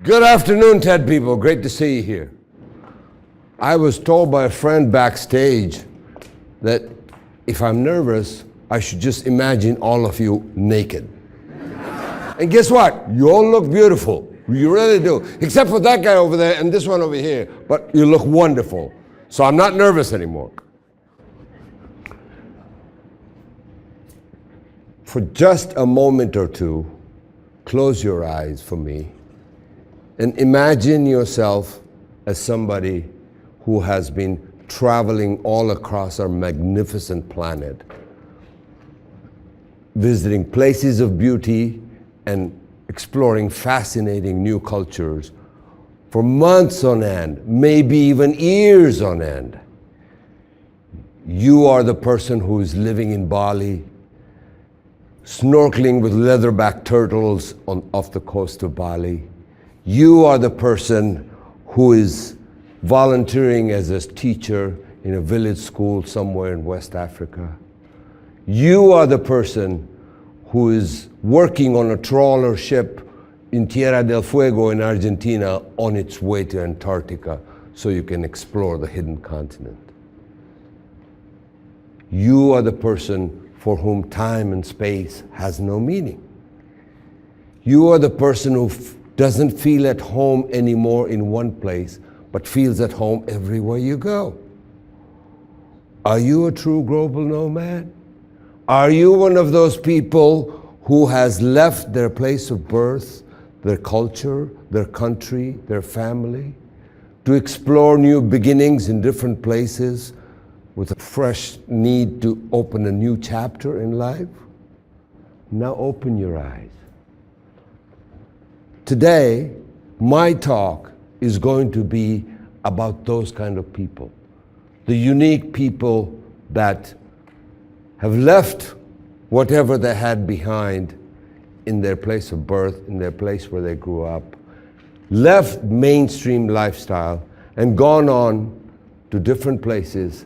Good afternoon, TED people. Great to see you here. I was told by a friend backstage that if I'm nervous, I should just imagine all of you naked. And guess what? You all look beautiful. You really do. Except for that guy over there and this one over here. But you look wonderful. So I'm not nervous anymore. For just a moment or two, close your eyes for me. And imagine yourself as somebody who has been traveling all across our magnificent planet, visiting places of beauty and exploring fascinating new cultures for months on end, maybe even years on end. You are the person who is living in Bali, snorkeling with leatherback turtles off the coast of Bali. You are the person who is volunteering as a teacher in a village school somewhere in West Africa. You are the person who is working on a trawler ship in Tierra del Fuego in Argentina on its way to Antarctica so you can explore the hidden continent. You are the person for whom time and space has no meaning. You are the person who doesn't feel at home anymore in one place, but feels at home everywhere you go. Are you a true global nomad? Are you one of those people who has left their place of birth, their culture, their country, their family, to explore new beginnings in different places with a fresh need to open a new chapter in life? Now open your eyes. Today, my talk is going to be about those kind of people, the unique people that have left whatever they had behind in their place of birth, in their place where they grew up, left mainstream lifestyle and gone on to different places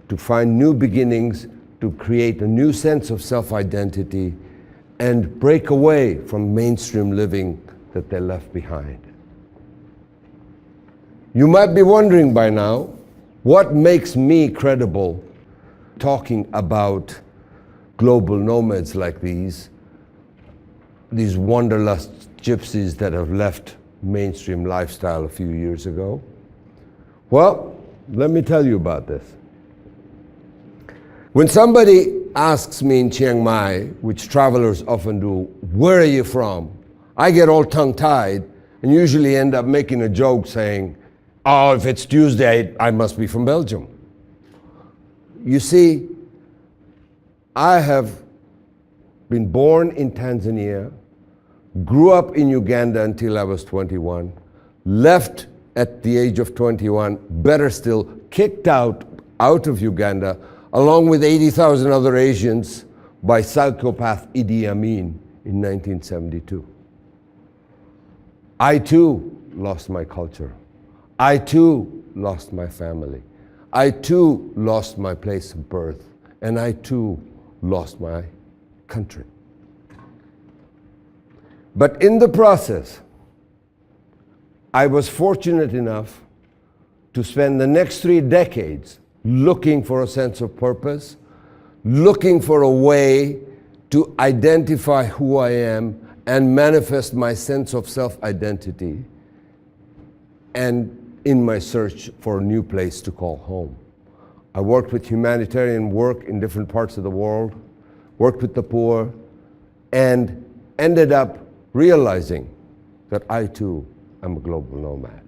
to find new beginnings, to create a new sense of self-identity and break away from mainstream living that they left behind. You might be wondering by now, what makes me credible talking about global nomads like these wanderlust gypsies that have left mainstream lifestyle a few years ago? Well, let me tell you about this. When somebody asks me in Chiang Mai, which travelers often do, where are you from? I get all tongue-tied and usually end up making a joke saying, oh, if it's Tuesday, I must be from Belgium. You see, I have been born in Tanzania, grew up in Uganda until I was 21, left at the age of 21, better still, kicked out of Uganda, along with 80,000 other Asians by psychopath Idi Amin in 1972. I too lost my culture. I too lost my family. I too lost my place of birth. And I too lost my country. But in the process, I was fortunate enough to spend the next 3 decades looking for a sense of purpose, looking for a way to identify who I am and manifest my sense of self-identity, and in my search for a new place to call home. I worked with humanitarian work in different parts of the world, worked with the poor, and ended up realizing that I too am a global nomad.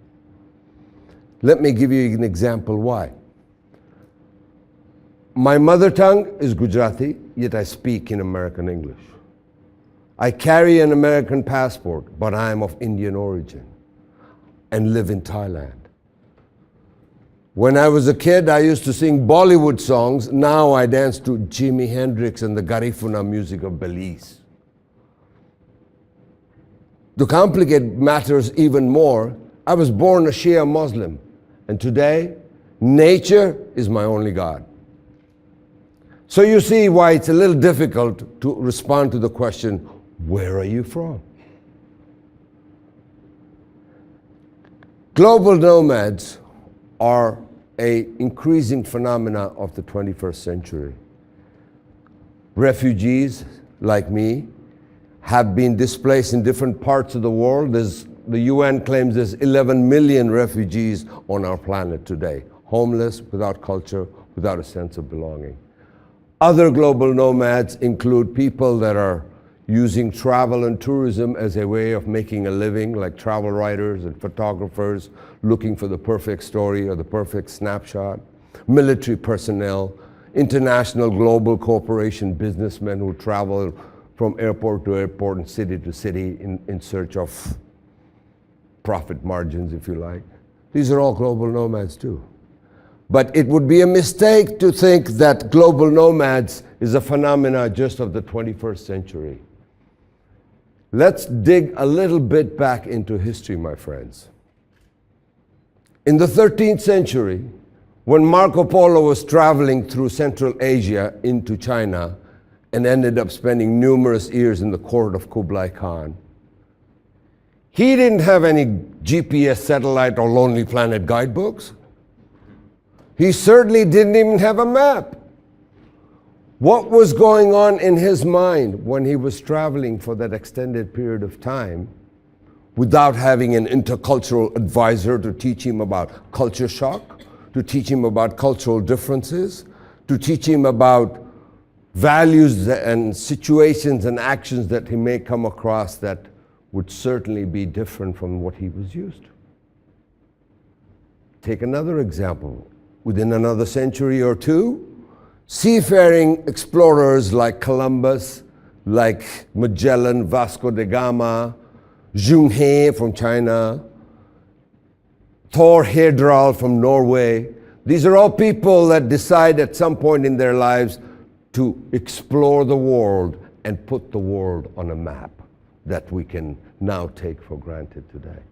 Let me give you an example why. My mother tongue is Gujarati, yet I speak in American English. I carry an American passport, but I am of Indian origin and live in Thailand. When I was a kid, I used to sing Bollywood songs. Now I dance to Jimi Hendrix and the Garifuna music of Belize. To complicate matters even more, I was born a Shia Muslim, and today, nature is my only God. So you see why it's a little difficult to respond to the question, where are you from? Global nomads are an increasing phenomena of the 21st century. Refugees, like me, have been displaced in different parts of the world. The UN claims there's 11 million refugees on our planet today, homeless, without culture, without a sense of belonging. Other global nomads include people that are using travel and tourism as a way of making a living, like travel writers and photographers looking for the perfect story or the perfect snapshot, military personnel, international global corporation businessmen who travel from airport to airport and city to city in search of profit margins, if you like. These are all global nomads too. But it would be a mistake to think that global nomads is a phenomena just of the 21st century. Let's dig a little bit back into history, my friends. In the 13th century, when Marco Polo was traveling through Central Asia into China and ended up spending numerous years in the court of Kublai Khan, he didn't have any GPS satellite or Lonely Planet guidebooks. He certainly didn't even have a map. What was going on in his mind when he was traveling for that extended period of time without having an intercultural advisor to teach him about culture shock, to teach him about cultural differences, to teach him about values and situations and actions that he may come across that would certainly be different from what he was used to? Take another example. Within another century or two, seafaring explorers like Columbus, like Magellan, Vasco da Gama, Zheng He from China, Thor Heyerdahl from Norway, these are all people that decide at some point in their lives to explore the world and put the world on a map that we can now take for granted today.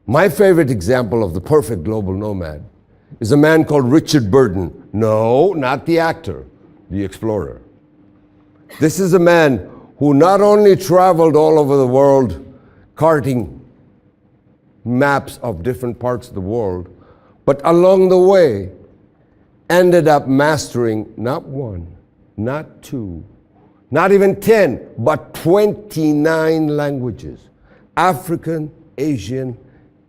My favorite example of the perfect global nomad is a man called Richard Burton. No, not the actor, the explorer. This is a man who not only traveled all over the world carting maps of different parts of the world, but along the way ended up mastering not one, not two, not even 10, but 29 languages, African, Asian,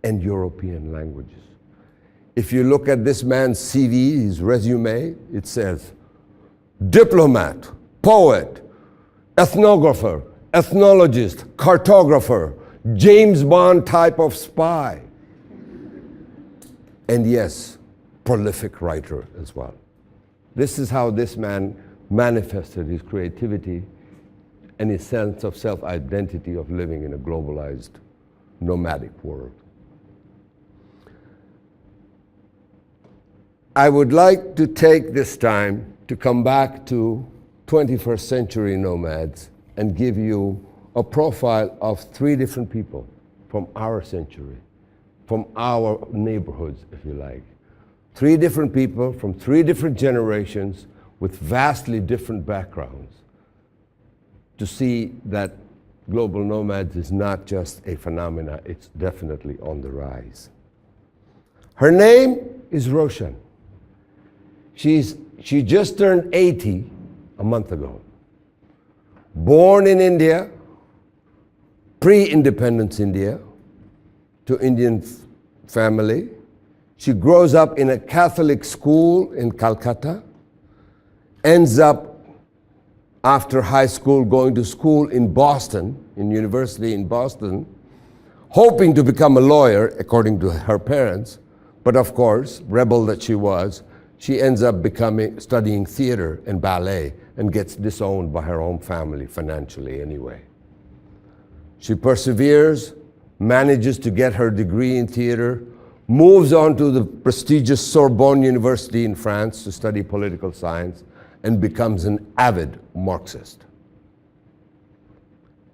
and European languages. If you look at this man's CV, his resume, it says, diplomat, poet, ethnographer, ethnologist, cartographer, James Bond type of spy. And yes, prolific writer as well. This is how this man manifested his creativity and his sense of self-identity of living in a globalized, nomadic world. I would like to take this time to come back to 21st century nomads and give you a profile of 3 different people from our century, from our neighborhoods, if you like. 3 different people from 3 different generations with vastly different backgrounds to see that global nomads is not just a phenomena, it's definitely on the rise. Her name is Roshan. She just turned 80 a month ago. Born in India, pre-independence India, to Indian family. She grows up in a Catholic school in Calcutta, ends up after high school going to school in Boston, in university in Boston, hoping to become a lawyer, according to her parents, but of course, rebel that she was, she ends up studying theater and ballet and gets disowned by her own family financially anyway. She perseveres, manages to get her degree in theater, moves on to the prestigious Sorbonne University in France to study political science, and becomes an avid Marxist.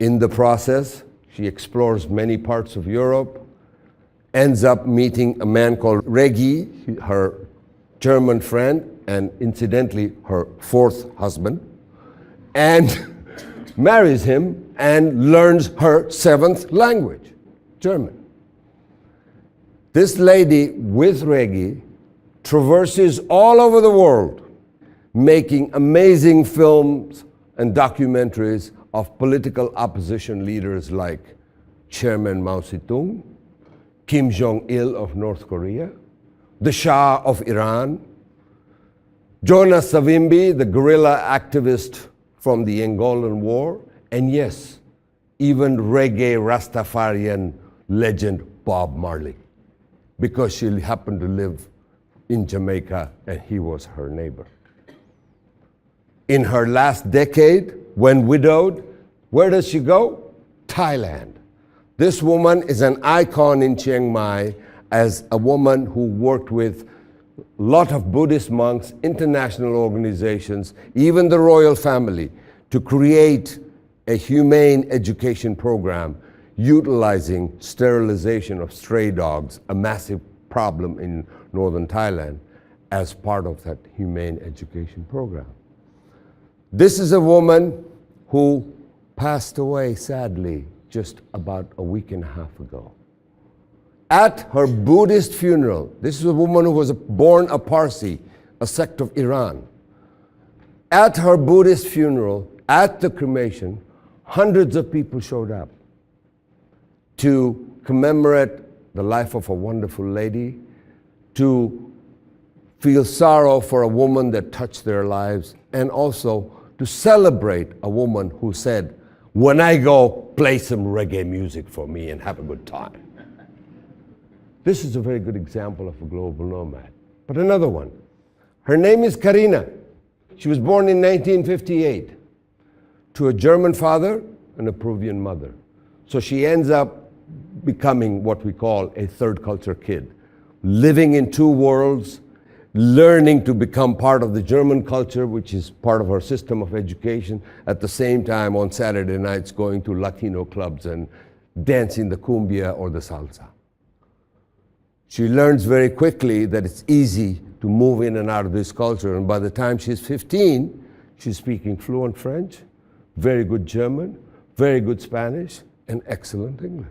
In the process, she explores many parts of Europe, ends up meeting a man called Regi, her German friend, and incidentally, her 4th husband, and marries him and learns her 7th language, German. This lady with reggae traverses all over the world, making amazing films and documentaries of political opposition leaders like Chairman Mao Zedong, Kim Jong-il of North Korea, the Shah of Iran, Jonas Savimbi, the guerrilla activist from the Angolan War, and yes, even reggae Rastafarian legend Bob Marley, because she happened to live in Jamaica and he was her neighbor. In her last decade, when widowed, where does she go? Thailand. This woman is an icon in Chiang Mai as a woman who worked with a lot of Buddhist monks, international organizations, even the royal family, to create a humane education program utilizing sterilization of stray dogs, a massive problem in northern Thailand, as part of that humane education program. This is a woman who passed away, sadly, just about a week and a half ago. At her Buddhist funeral, this is a woman who was born a Parsi, a sect of Iran. At her Buddhist funeral, at the cremation, hundreds of people showed up to commemorate the life of a wonderful lady, to feel sorrow for a woman that touched their lives, and also to celebrate a woman who said, "When I go, play some reggae music for me and have a good time." This is a very good example of a global nomad. But another one. Her name is Karina. She was born in 1958 to a German father and a Peruvian mother. So she ends up becoming what we call a third culture kid, living in two worlds, learning to become part of the German culture, which is part of our system of education, at the same time on Saturday nights going to Latino clubs and dancing the cumbia or the salsa. She learns very quickly that it's easy to move in and out of this culture, and by the time she's 15, she's speaking fluent French, very good German, very good Spanish, and excellent English.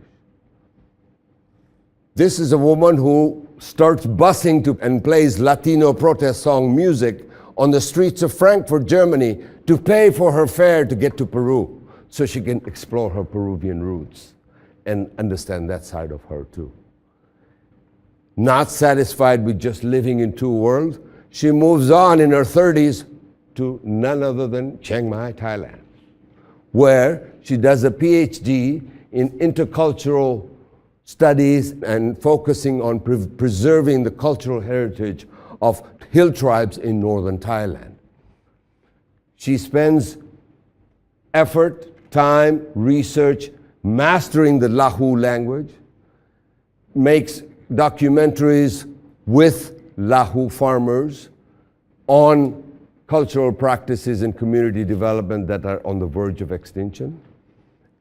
This is a woman who starts busing to and plays Latino protest song music on the streets of Frankfurt, Germany, to pay for her fare to get to Peru so she can explore her Peruvian roots and understand that side of her too. Not satisfied with just living in two worlds, she moves on in her 30s to none other than Chiang Mai, Thailand, where she does a PhD in intercultural studies and focusing on preserving the cultural heritage of hill tribes in northern Thailand. She spends effort, time, research, mastering the Lahu language, makes documentaries with Lahu farmers on cultural practices and community development that are on the verge of extinction.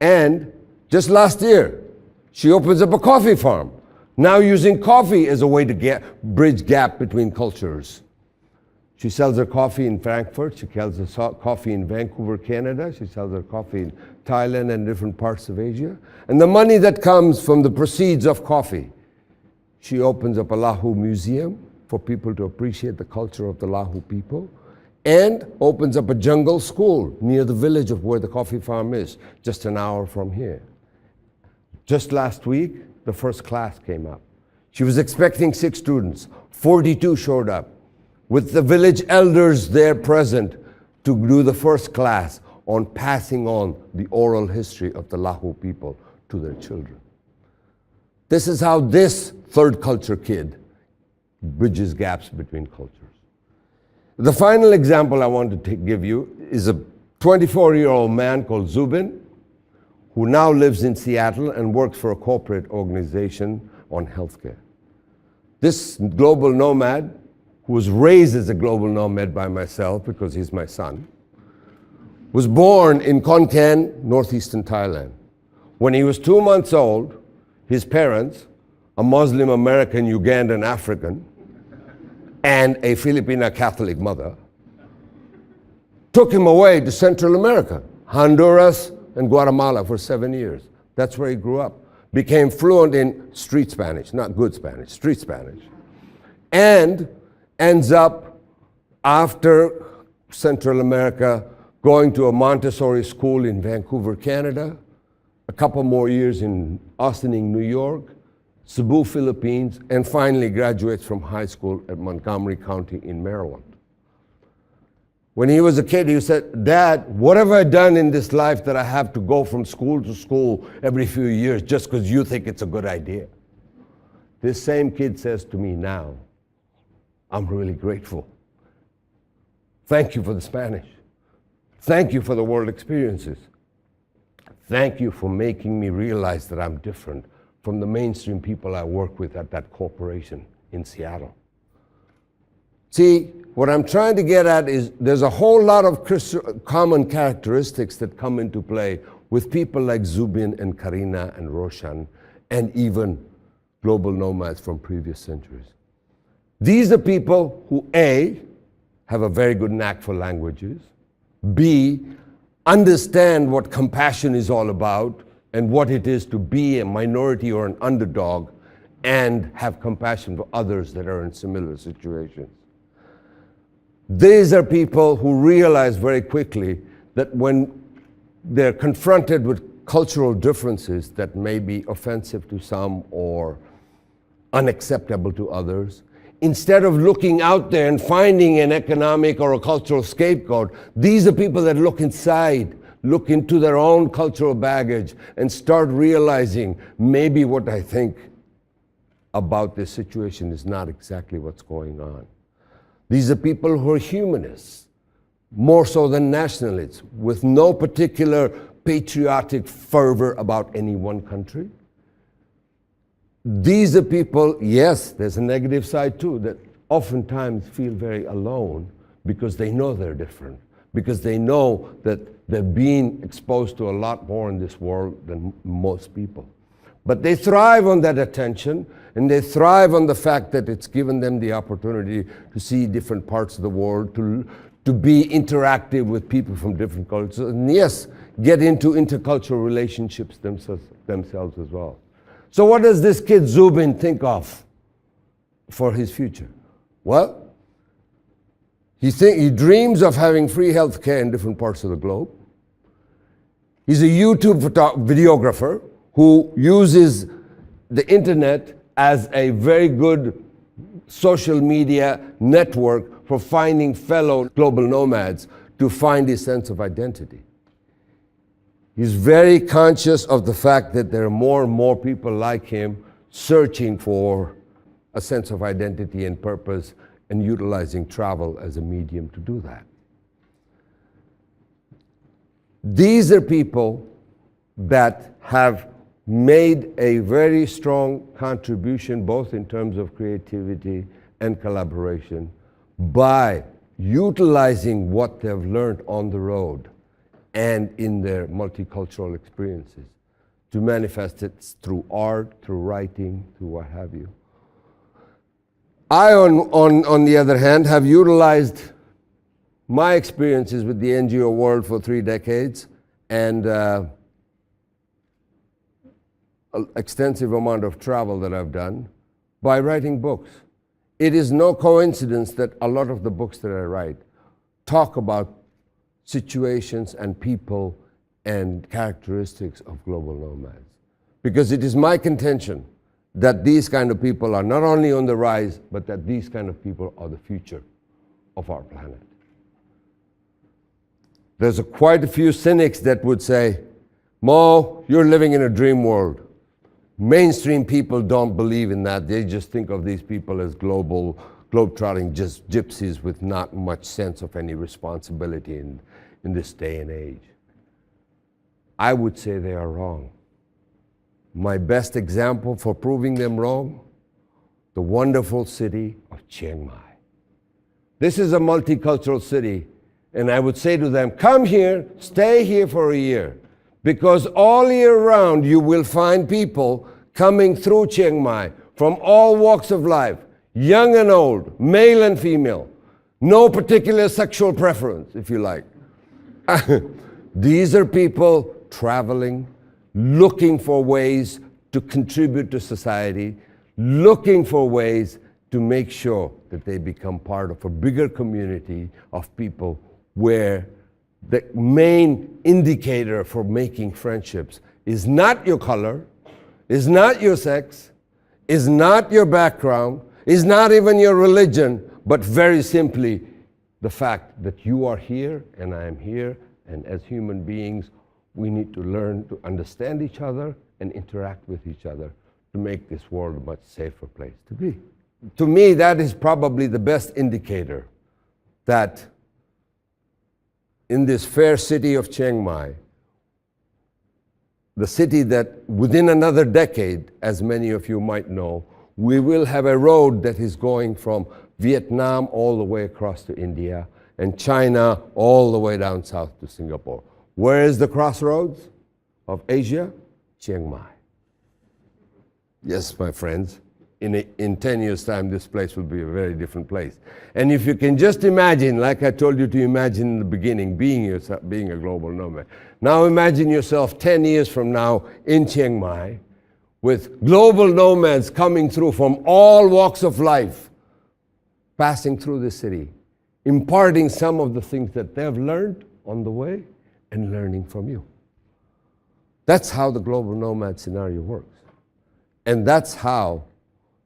And just last year, she opens up a coffee farm, now using coffee as a way to bridge gap between cultures. She sells her coffee in Frankfurt, she sells her coffee in Vancouver, Canada, she sells her coffee in Thailand and different parts of Asia. And the money that comes from the proceeds of coffee, she opens up a Lahu museum for people to appreciate the culture of the Lahu people, and opens up a jungle school near the village of where the coffee farm is, just an hour from here. Just last week, the first class came up. She was expecting 6 students. 42 showed up, with the village elders there present to do the first class on passing on the oral history of the Lahu people to their children. This is how this third culture kid bridges gaps between cultures. The final example I want to give you is a 24-year-old man called Zubin, who now lives in Seattle and works for a corporate organization on healthcare. This global nomad, who was raised as a global nomad by myself because he's my son, was born in Khon Kaen, northeastern Thailand. When he was 2 months old, his parents, a Muslim American, Ugandan African, and a Filipina Catholic mother, took him away to Central America, Honduras and Guatemala for 7 years. That's where he grew up. became fluent in street Spanish, not good Spanish, street Spanish, and ends up, after Central America, going to a Montessori school in Vancouver, Canada, a couple more years in Austining, New York, Cebu, Philippines, and finally graduates from high school at Montgomery County in Maryland. When he was a kid, he said, "Dad, what have I done in this life that I have to go from school to school every few years just because you think it's a good idea?" This same kid says to me now, "I'm really grateful. Thank you for the Spanish. Thank you for the world experiences. Thank you for making me realize that I'm different from the mainstream people I work with at that corporation in Seattle." See, what I'm trying to get at is there's a whole lot of common characteristics that come into play with people like Zubin and Karina and Roshan and even global nomads from previous centuries. These are people who A, have a very good knack for languages, B, understand what compassion is all about and what it is to be a minority or an underdog, and have compassion for others that are in similar situations. These are people who realize very quickly that when they're confronted with cultural differences that may be offensive to some or unacceptable to others, instead of looking out there and finding an economic or a cultural scapegoat, these are people that look inside, look into their own cultural baggage, and start realizing maybe what I think about this situation is not exactly what's going on. These are people who are humanists, more so than nationalists, with no particular patriotic fervor about any one country. These are people, yes, there's a negative side too, that oftentimes feel very alone because they know they're different, because they know that they're being exposed to a lot more in this world than most people. But they thrive on that attention, and they thrive on the fact that it's given them the opportunity to see different parts of the world, to be interactive with people from different cultures, and yes, get into intercultural relationships themselves as well. So what does this kid Zubin think of for his future? Well, he dreams of having free health care in different parts of the globe. He's a YouTube videographer who uses the internet as a very good social media network for finding fellow global nomads to find his sense of identity. He's very conscious of the fact that there are more and more people like him searching for a sense of identity and purpose and utilizing travel as a medium to do that. These are people that have made a very strong contribution, both in terms of creativity and collaboration, by utilizing what they've learned on the road and in their multicultural experiences to manifest it through art, through writing, through what have you. I, on the other hand, have utilized my experiences with the NGO world for 3 decades and extensive amount of travel that I've done by writing books. It is no coincidence that a lot of the books that I write talk about situations and people and characteristics of global nomads. Because it is my contention that these kind of people are not only on the rise, but that these kind of people are the future of our planet. There's quite a few cynics that would say, "Mo, you're living in a dream world. Mainstream people don't believe in that. They just think of these people as globe-trotting just gypsies with not much sense of any responsibility in this day and age." I would say they are wrong. My best example for proving them wrong, the wonderful city of Chiang Mai. This is a multicultural city, and I would say to them, come here, stay here for a year, because all year round you will find people coming through Chiang Mai from all walks of life, young and old, male and female, no particular sexual preference, if you like. These are people traveling, looking for ways to contribute to society, looking for ways to make sure that they become part of a bigger community of people where the main indicator for making friendships is not your color, is not your sex, is not your background, is not even your religion, but very simply the fact that you are here and I am here, and as human beings, we need to learn to understand each other and interact with each other to make this world a much safer place to be. To me, that is probably the best indicator that in this fair city of Chiang Mai, the city that within another decade, as many of you might know, we will have a road that is going from Vietnam all the way across to India and China all the way down south to Singapore. Where is the crossroads of Asia? Chiang Mai. Yes, my friends, in 10 years' time, this place will be a very different place. And if you can just imagine, like I told you to imagine in the beginning, being a global nomad. Now imagine yourself 10 years from now in Chiang Mai with global nomads coming through from all walks of life, passing through the city, imparting some of the things that they've learned on the way and learning from you. That's how the global nomad scenario works. And that's how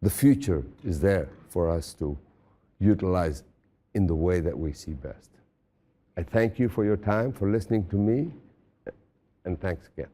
the future is there for us to utilize in the way that we see best. I thank you for your time, for listening to me, and thanks again.